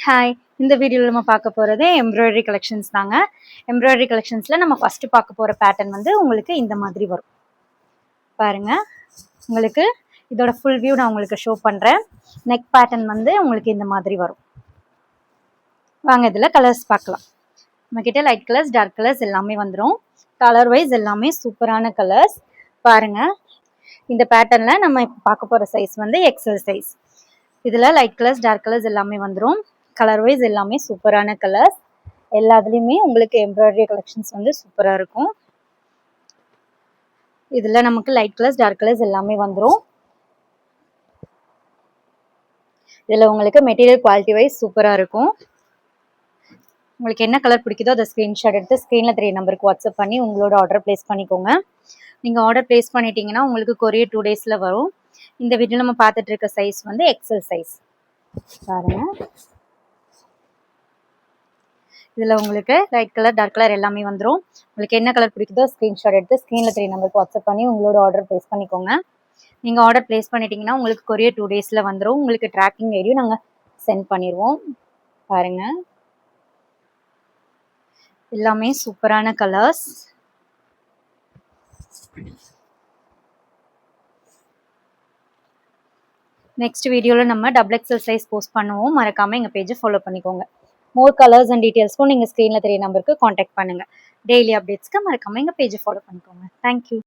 Hi, இந்த வீடியோவில் நம்ம பார்க்க போகிறது எம்ப்ராய்டரி கலெக்ஷன்ஸ் தாங்க. எம்ப்ராய்டரி கலெக்ஷன்ஸில் நம்ம ஃபஸ்ட்டு பார்க்க போகிற பேட்டர்ன் வந்து உங்களுக்கு இந்த மாதிரி வரும். பாருங்கள், உங்களுக்கு இதோட ஃபுல் வியூ நான் உங்களுக்கு ஷோ பண்ணுறேன். நெக் பேட்டர்ன் வந்து உங்களுக்கு இந்த மாதிரி வரும். வாங்க இதில் கலர்ஸ் பார்க்கலாம். நம்மக்கிட்ட லைட் கலர்ஸ், டார்க் கலர்ஸ் எல்லாமே வந்துடும். கலர் வைஸ் எல்லாமே சூப்பரான கலர்ஸ். பாருங்கள், இந்த பேட்டர்னில் நம்ம இப்போ பார்க்க போகிற சைஸ் வந்து எக்ஸல் சைஸ். இதில் லைட் கலர்ஸ், டார்க் கலர்ஸ் எல்லாமே வந்துடும். கலர் வைஸ் எல்லாமே சூப்பரான கலர்ஸ். எல்லாத்துலேயுமே உங்களுக்கு எம்ப்ராய்டரி கலெக்ஷன்ஸ் வந்து சூப்பராக இருக்கும். இதில் நமக்கு லைட் கலர்ஸ், டார்க் கலர்ஸ் எல்லாமே வந்துடும். இதில் உங்களுக்கு மெட்டீரியல் குவாலிட்டி வைஸ் சூப்பராக இருக்கும். உங்களுக்கு என்ன கலர் பிடிக்குதோ அதை ஸ்க்ரீன்ஷாட் எடுத்து ஸ்க்ரீனில் 3 நம்பருக்கு வாட்ஸ்அப் பண்ணி உங்களோட ஆர்டர் ப்ளேஸ் பண்ணிக்கோங்க. நீங்கள் ஆர்டர் ப்ளேஸ் பண்ணிட்டீங்கன்னா உங்களுக்கு கொரியர் 2 டேஸில் வரும். இந்த வீடியோ நம்ம பார்த்துட்டு இருக்க சைஸ் வந்து எக்ஸல் சைஸ். பாருங்கள், இதில் உங்களுக்கு லைட் கலர், டார்க் கலர் எல்லாமே வந்துடும். உங்களுக்கு என்ன கலர் பிடிக்குதோ ஸ்க்ரீன்ஷாட் எடுத்து ஸ்க்ரீனில் 3 நம்பருக்கு வாட்ஸ்அப் பண்ணி உங்களோட ஆர்டர் ப்ளேஸ் பண்ணிக்கோங்க. நீங்கள் ஆர்டர் ப்ளேஸ் பண்ணிட்டீங்கன்னா உங்களுக்கு கொரியர் 2 டேஸில் வந்துடும். உங்களுக்கு ட்ராக்கிங் ஐடியும் நாங்கள் சென்ட் பண்ணிடுவோம். பாருங்கள், எல்லாமே சூப்பரான கலர்ஸ். நெக்ஸ்ட் வீடியோவில் நம்ம XXL சைஸ் போஸ்ட் பண்ணுவோம். மறக்காமல் எங்கள் பேஜை ஃபாலோ பண்ணிக்கோங்க. மோர் கலர்ஸ் அண்ட் டீட்டெயில்ஸ்க்கும் நீங்கள் ஸ்க்ரீனில் 3 நம்பருக்கு காண்டாக்ட் பண்ணுங்கள். டெய்லி அப்டேட்ஸ்க்கு மறக்காமல் எங்கள் பேஜை ஃபாலோ பண்ணிக்கோங்க. தேங்க்யூ.